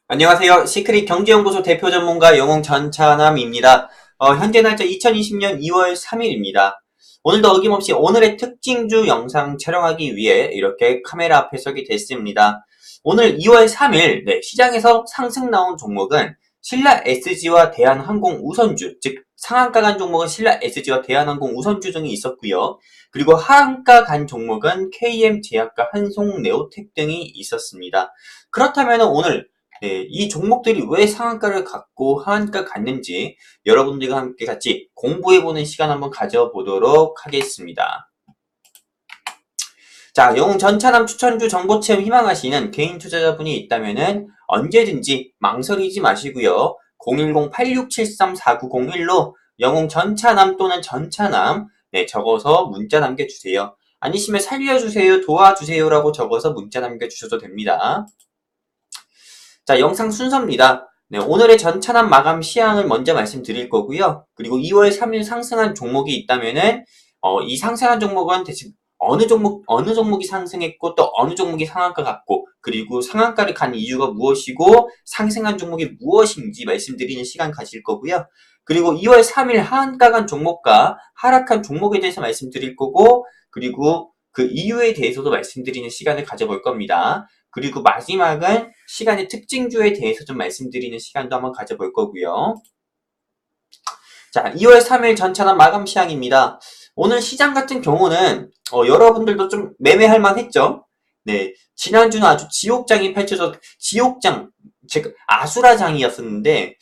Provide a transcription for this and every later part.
안녕하세요. 시크릿 경제연구소 대표 전문가 영웅 전차남입니다. 현재 날짜 2020년 2월 3일입니다. 오늘도 어김없이 오늘의 특징주 영상 촬영하기 위해 이렇게 카메라 앞에 서게 됐습니다. 오늘 2월 3일 시장에서 상승 나온 종목은 신라 SG와 대한항공 우선주, 즉 상한가 간 종목은 신라 SG와 대한항공 우선주 등이 있었고요. 그리고 하한가 간 종목은 KM제약과 한송네오텍 등이 있었습니다. 그렇다면 오늘 이 종목들이 왜 상한가를 갖고 하한가 갔는지 여러분들과 함께 같이 공부해보는 시간 한번 가져보도록 하겠습니다. 자, 영웅 전차남 추천주 정보체험 희망하시는 개인 투자자분이 있다면 언제든지 망설이지 마시고요. 010-8673-4901로 영웅 전차남 또는 전차남 적어서 문자 남겨주세요. 아니시면 살려주세요, 도와주세요라고 적어서 문자 남겨주셔도 됩니다. 자, 영상 순서입니다. 오늘의 전차남 마감 시향을 먼저 말씀드릴 거고요. 그리고 2월 3일 상승한 종목이 있다면은 이 상승한 종목은 대체 어느 종목이 상승했고 또 어느 종목이 상한가 갔고 그리고 상한가를 간 이유가 무엇이고 상승한 종목이 무엇인지 말씀드리는 시간 가질 거고요. 그리고 2월 3일 하한가 간 종목과 하락한 종목에 대해서 말씀드릴 거고 그리고 그 이유에 대해서도 말씀드리는 시간을 가져볼 겁니다. 그리고 마지막은 시간의 특징주에 대해서 좀 말씀드리는 시간도 한번 가져볼 거고요. 자, 2월 3일 전차남 마감 시향입니다. 오늘 시장 같은 경우는 여러분들도 좀 매매할 만했죠? 네, 지난주는 아주 지옥장이 펼쳐져 지옥장, 즉 아수라장이었었는데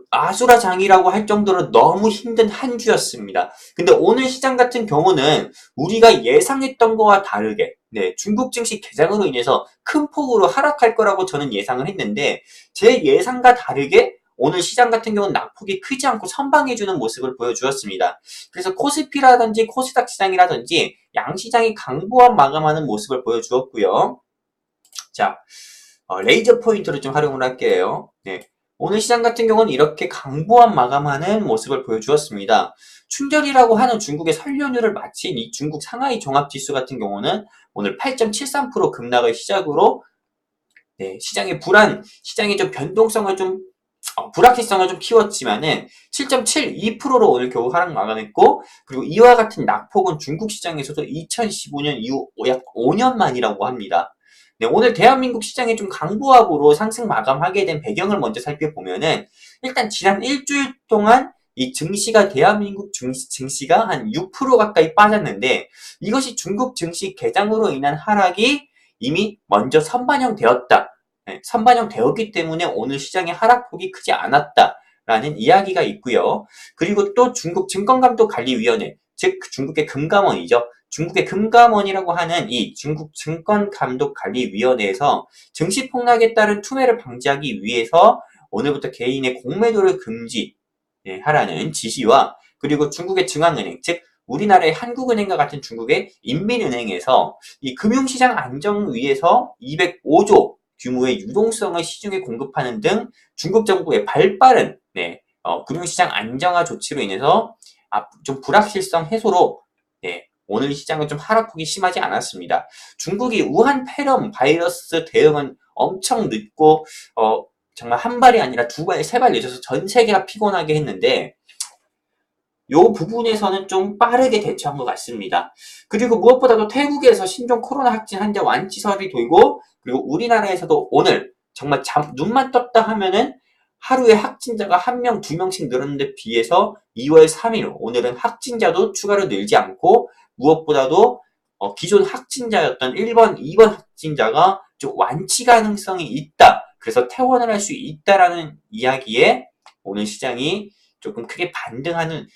아수라장이라고 할 정도로 너무 힘든 한 주였습니다. 근데 오늘 시장 같은 경우는 우리가 예상했던 거와 다르게 중국 증시 개장으로 인해서 큰 폭으로 하락할 거라고 저는 예상을 했는데 제 예상과 다르게 오늘 시장 같은 경우는 낙폭이 크지 않고 선방해주는 모습을 보여주었습니다. 그래서 코스피라든지 코스닥 시장이라든지 양시장이 강보합 마감하는 모습을 보여주었고요. 자, 레이저 포인트를 좀 활용을 할게요. 오늘 시장 같은 경우는 이렇게 강보합 마감하는 모습을 보여주었습니다. 춘절이라고 하는 중국의 설 연휴를 마친 이 중국 상하이 종합지수 같은 경우는 오늘 8.73% 급락을 시작으로 시장의 좀 변동성을 좀 불확실성을 좀 키웠지만은 7.72%로 오늘 겨우 하락 마감했고 그리고 이와 같은 낙폭은 중국 시장에서도 2015년 이후 약 5년 만이라고 합니다. 오늘 대한민국 시장이 좀 강보합으로 상승 마감하게 된 배경을 먼저 살펴보면은 일단 지난 일주일 동안 이 대한민국 증시가 한 6% 가까이 빠졌는데 이것이 중국 증시 개장으로 인한 하락이 이미 먼저 선반영되었다. 선반영되었기 때문에 오늘 시장의 하락폭이 크지 않았다라는 이야기가 있고요. 그리고 또 중국 증권감독관리위원회, 즉 중국의 금감원이죠. 중국의 금감원이라고 하는 이 중국 증권감독관리위원회에서 증시 폭락에 따른 투매를 방지하기 위해서 오늘부터 개인의 공매도를 금지하라는 지시와 그리고 중국의 중앙은행, 즉 우리나라의 한국은행과 같은 중국의 인민은행에서 이 금융시장 안정 위해서 205조 규모의 유동성을 시중에 공급하는 등 중국 정부의 발빠른 금융시장 안정화 조치로 인해서 좀 불확실성 해소로 오늘 시장은 좀 하락폭이 심하지 않았습니다. 중국이 우한 폐렴 바이러스 대응은 엄청 늦고 정말 한 발이 아니라 두 발, 세 발 늦어서 전 세계가 피곤하게 했는데 이 부분에서는 좀 빠르게 대처한 것 같습니다. 그리고 무엇보다도 태국에서 신종 코로나 확진 환자 완치설이 돌고 그리고 우리나라에서도 오늘 정말 눈만 떴다 하면은 하루에 확진자가 1명, 2명씩 늘었는데 비해서 2월 3일 오늘은 확진자도 추가로 늘지 않고 무엇보다도 기존 확진자였던 1번, 2번 확진자가 좀 완치 가능성이 있다. 그래서 퇴원을 할 수 있다라는 이야기에 오늘 시장이 조금 크게 반등하는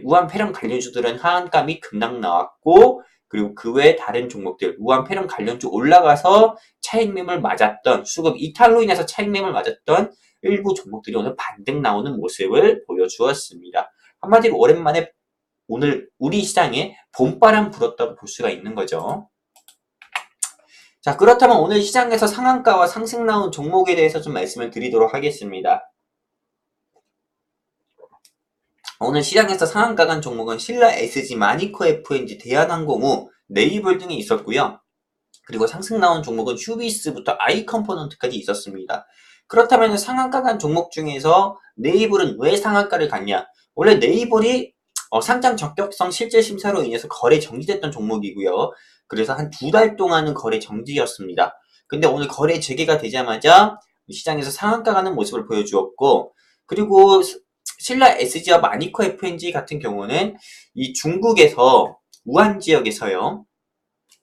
우한 폐렴 관련주들은 하한감이 급락 나왔고 그리고 그 외 다른 종목들 우한 폐렴 관련주 올라가서 차익 매물 맞았던 수급 이탈로 인해서 차익 매물 맞았던 일부 종목들이 오늘 반등 나오는 모습을 보여주었습니다. 한마디로 오랜만에 오늘 우리 시장에 봄바람 불었다고 볼 수가 있는 거죠. 자, 그렇다면 오늘 시장에서 상한가와 상승 나온 종목에 대해서 좀 말씀을 드리도록 하겠습니다. 오늘 시장에서 상한가 간 종목은 신라 SG, 마니코 FNG, 대한항공우, 네이블 등이 있었고요. 그리고 상승 나온 종목은 휴비스부터 아이컴포넌트까지 있었습니다. 그렇다면 상한가 간 종목 중에서 네이블은 왜 상한가를 갔냐? 원래 네이블이 상장 적격성 실질 심사로 인해서 거래 정지됐던 종목이고요. 그래서 한 2달 동안은 거래 정지였습니다. 근데 오늘 거래 재개가 되자마자 시장에서 상한가 가는 모습을 보여주었고, 그리고 신라 SG와 마니커 FNG 같은 경우는 이 중국에서 우한 지역에서요.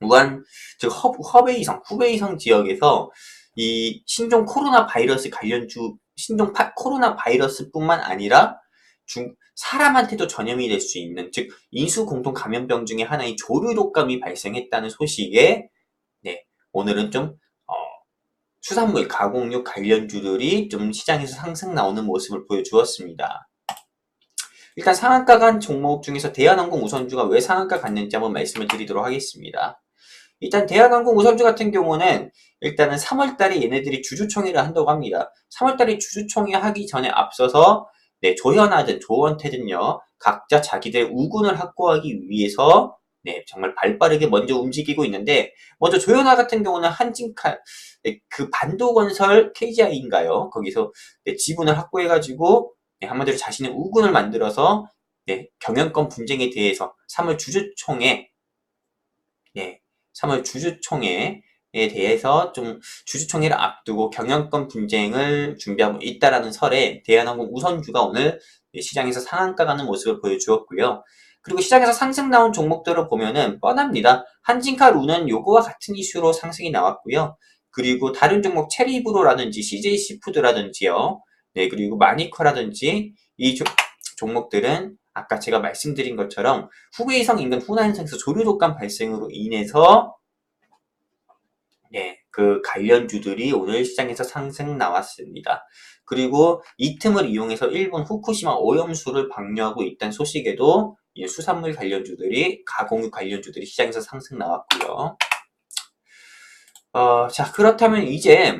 우한, 즉 후베이성 지역에서 이 신종 코로나 바이러스 관련주, 코로나 바이러스뿐만 아니라 사람한테도 전염이 될 수 있는, 즉 인수 공통 감염병 중에 하나인 조류 독감이 발생했다는 소식에 네, 오늘은 좀 수산물 가공육 관련주들이 좀 시장에서 상승 나오는 모습을 보여주었습니다. 일단 상한가 간 종목 중에서 대한항공 우선주가 왜 상한가 갔는지 한번 말씀을 드리도록 하겠습니다. 일단 대한항공 우선주 같은 경우는 일단은 3월달에 얘네들이 주주총회를 한다고 합니다. 3월달에 주주총회 하기 전에 앞서서 네, 조현아든 조원태든요, 각자 자기들 우군을 확보하기 위해서 네, 정말 발빠르게 먼저 움직이고 있는데, 먼저 조현아 같은 경우는 한진칼, 네, 그 반도건설 KGI인가요? 거기서 네, 지분을 확보해가지고 네, 한마디로 자신의 우군을 만들어서 네, 경영권 분쟁에 대해서 3월 주주총회 네, 3월 주주총회에 대해서 좀 주주총회를 앞두고 경영권 분쟁을 준비하고 있다라는 설에 대한항공 우선주가 오늘 시장에서 상한가 가는 모습을 보여주었고요. 그리고 시장에서 상승 나온 종목들을 보면은 뻔합니다. 한진카루는 요거와 같은 이슈로 상승이 나왔고요. 그리고 다른 종목 체리브로라든지 CJ시푸드라든지요. 네, 그리고 마니커라든지 이 종목들은 아까 제가 말씀드린 것처럼 후베이성 인근 후난성에서 조류 독감 발생으로 인해서 네, 그 관련주들이 오늘 시장에서 상승 나왔습니다. 그리고 이 틈을 이용해서 일본 후쿠시마 오염수를 방류하고 있다는 소식에도 수산물 관련주들이, 가공육 관련주들이 시장에서 상승 나왔고요. 자, 그렇다면 이제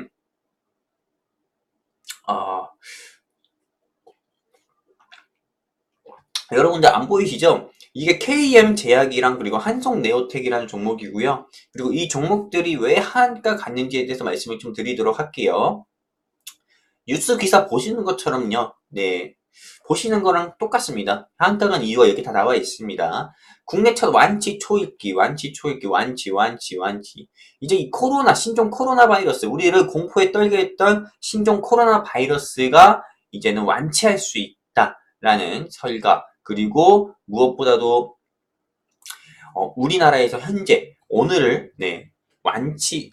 여러분들 안 보이시죠? 이게 KM 제약이랑 그리고 한성네오텍이라는 종목이고요. 그리고 이 종목들이 왜 하한가 갔는지에 대해서 말씀을 좀 드리도록 할게요. 뉴스 기사 보시는 것처럼요. 네, 보시는 거랑 똑같습니다. 하한가 간 이유가 여기 다 나와 있습니다. 국내 첫 완치 초읽기, 완치. 이제 이 신종 코로나 바이러스, 우리를 공포에 떨게 했던 신종 코로나 바이러스가 이제는 완치할 수 있다라는 설과, 그리고 무엇보다도 우리나라에서 현재 오늘을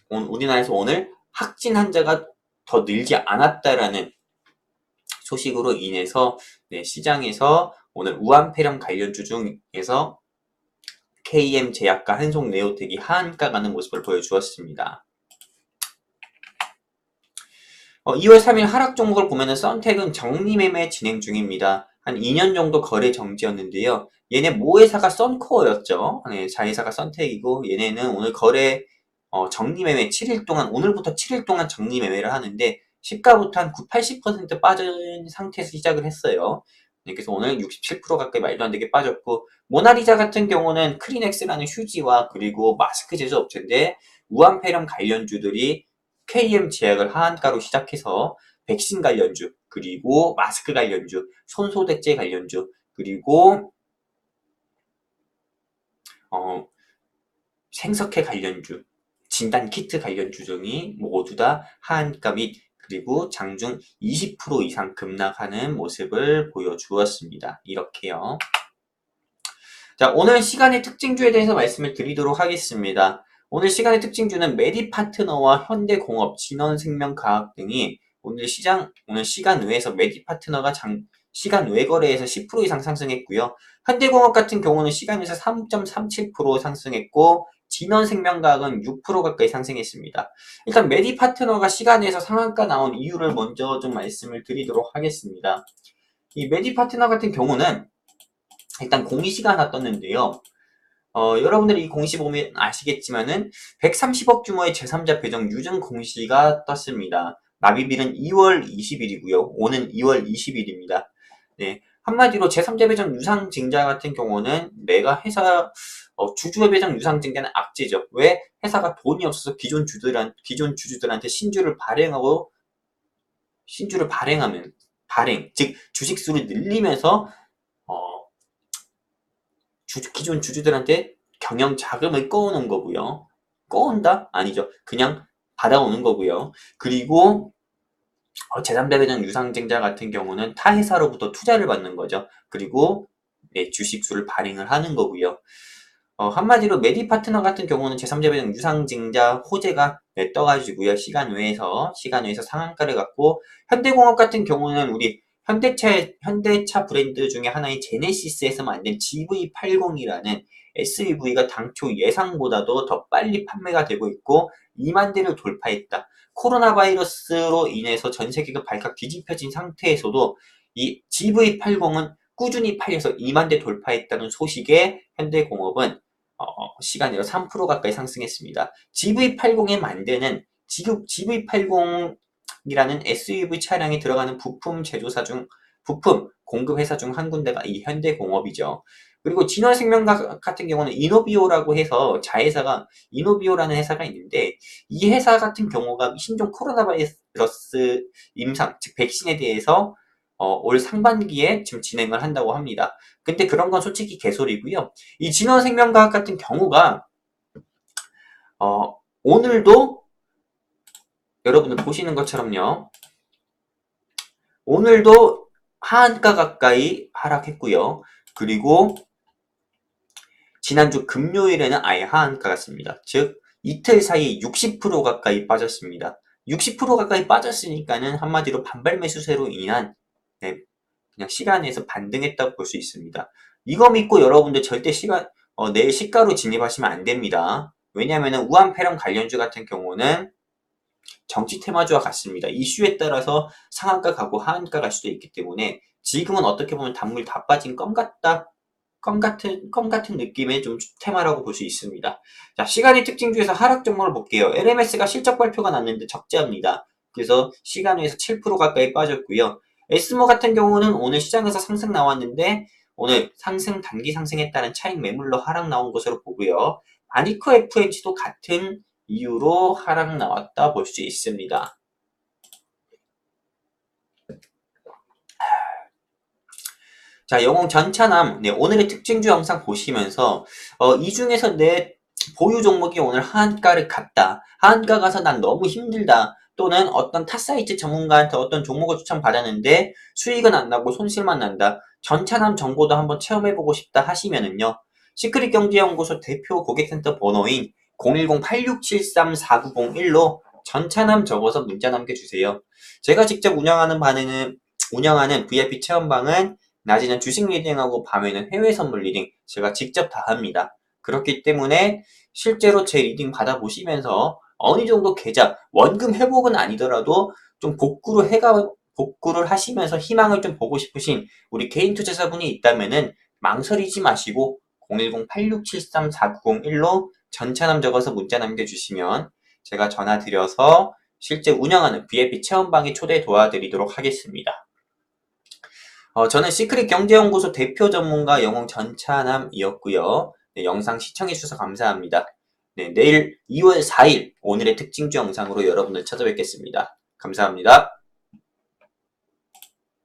우리나라에서 오늘 확진 환자가 더 늘지 않았다라는 소식으로 인해서 시장에서 오늘 우한폐렴 관련주 중에서 KM 제약과 한송네오텍이 하한가 가는 모습을 보여주었습니다. 2월 3일 하락 종목을 보면은 썬텍은 정리매매 진행 중입니다. 한 2년 정도 거래 정지였는데요. 얘네 모회사가 썬코어였죠. 네, 자회사가 썬텍이고, 얘네는 오늘 거래 정리매매 7일 동안, 오늘부터 7일 동안 정리매매를 하는데 시가부터 한 80% 빠진 상태에서 시작을 했어요. 네, 그래서 오늘 67% 가까이 말도 안 되게 빠졌고, 모나리자 같은 경우는 크리넥스라는 휴지와 그리고 마스크 제조업체인데 우한폐렴 관련주들이 KM 제약을 하한가로 시작해서 백신 관련주, 그리고 마스크 관련주, 손소독제 관련주, 그리고 생석회 관련주, 진단키트 관련주 등이 모두 다 하한가 및 그리고 장중 20% 이상 급락하는 모습을 보여주었습니다. 이렇게요. 자, 오늘 시간의 특징주에 대해서 말씀을 드리도록 하겠습니다. 오늘 시간의 특징주는 메디파트너와 현대공업, 진원생명과학 등이 오늘 시간 외에서 메디파트너가 시간 외 거래에서 10% 이상 상승했고요. 현대공업 같은 경우는 시간에서 3.37% 상승했고, 진원생명과학은 6% 가까이 상승했습니다. 일단 메디파트너가 시간에서 상한가 나온 이유를 먼저 좀 말씀을 드리도록 하겠습니다. 이 메디파트너 같은 경우는 일단 공시가 하나 떴는데요. 여러분들이 이 공시 보면 아시겠지만은 130억 규모의 제3자 배정 유증 공시가 떴습니다. 납입일은 2월 20일이고요. 오는 2월 20일입니다. 네. 한마디로 제3자 배정 유상증자 같은 경우는 내가 회사 주주의 배당 유상증자는 악재죠. 왜? 회사가 돈이 없어서 기존 주주들한테 신주를 즉 주식수를 늘리면서 기존 주주들한테 경영 자금을 꺼오는 거고요. 꺼온다? 아니죠. 그냥 받아오는 거고요. 그리고 제3자 배당 유상증자 같은 경우는 타 회사로부터 투자를 받는 거죠. 그리고 주식수를 발행을 하는 거고요. 한마디로 메디파트너 같은 경우는 제3자 배당 유상증자 호재가 떠가지고요. 시간 외에서 상한가를 갖고, 현대공업 같은 경우는 우리 현대차 브랜드 중에 하나인 제네시스에서 만든 GV80이라는 SUV가 당초 예상보다도 더 빨리 판매가 되고 있고 2만 대를 돌파했다. 코로나 바이러스로 인해서 전 세계가 발칵 뒤집혀진 상태에서도 이 GV80은 꾸준히 팔려서 2만 대 돌파했다는 소식에 현대공업은 시간으로 3% 가까이 상승했습니다. GV80에 만드는 GV80이라는 SUV 차량에 들어가는 부품 공급 회사 중 한 군데가 이 현대공업이죠. 그리고 진화생명 같은 경우는 이노비오라고 해서 자회사가 이노비오라는 회사가 있는데, 이 회사 같은 경우가 신종 코로나 바이러스 임상, 즉 백신에 대해서 올 상반기에 지금 진행을 한다고 합니다. 근데 그런 건 솔직히 개소리고요. 이 진화생명과학 같은 경우가 오늘도 여러분들 보시는 것처럼요. 오늘도 하한가 가까이 하락했고요. 그리고 지난주 금요일에는 아예 하한가 같습니다. 즉 이틀 사이에 60% 가까이 빠졌습니다. 60% 가까이 빠졌으니까는 한마디로 반발 매수세로 인한 그냥 시간에서 반등했다고 볼 수 있습니다. 이거 믿고 여러분들 절대 내일 시가로 진입하시면 안 됩니다. 왜냐하면 우한폐렴 관련주 같은 경우는 정치 테마주와 같습니다. 이슈에 따라서 상한가 가고 하한가 갈 수도 있기 때문에 지금은 어떻게 보면 단물 다 빠진 껌 같은 느낌의 좀 테마라고 볼 수 있습니다. 자, 시간의 특징 중에서 하락 종목을 볼게요. LMS가 실적 발표가 났는데 적자입니다. 그래서 시간 외에서 7% 가까이 빠졌고요. 에스모 같은 경우는 오늘 시장에서 상승 나왔는데 오늘 단기 상승에 따른 차익 매물로 하락 나온 것으로 보고요. 아니커 FMC도 같은 이유로 하락 나왔다 볼 수 있습니다. 자, 영웅 전차남, 오늘의 특징주 영상 보시면서 이 중에서 내 보유 종목이 오늘 하한가를 갔다. 하한가 가서 난 너무 힘들다. 또는 어떤 타사이트 전문가한테 어떤 종목을 추천받았는데 수익은 안 나고 손실만 난다. 전차남 정보도 한번 체험해보고 싶다 하시면은요. 시크릿 경제연구소 대표 고객센터 번호인 010-8673-4901로 전차남 적어서 문자 남겨주세요. 제가 직접 운영하는 VIP 체험방은 낮에는 주식 리딩하고 밤에는 해외 선물 리딩 제가 직접 다 합니다. 그렇기 때문에 실제로 제 리딩 받아보시면서 어느 정도 계좌, 원금 회복은 아니더라도 좀 복구를 하시면서 희망을 좀 보고 싶으신 우리 개인 투자자분이 있다면은 망설이지 마시고 010-8673-4901로 전차남 적어서 문자 남겨주시면 제가 전화 드려서 실제 운영하는 VIP 체험방에 초대 도와드리도록 하겠습니다. 저는 시크릿 경제연구소 대표 전문가 영웅 전차남이었고요. 영상 시청해주셔서 감사합니다. 내일 2월 4일 오늘의 특징주 영상으로 여러분을 찾아뵙겠습니다. 감사합니다.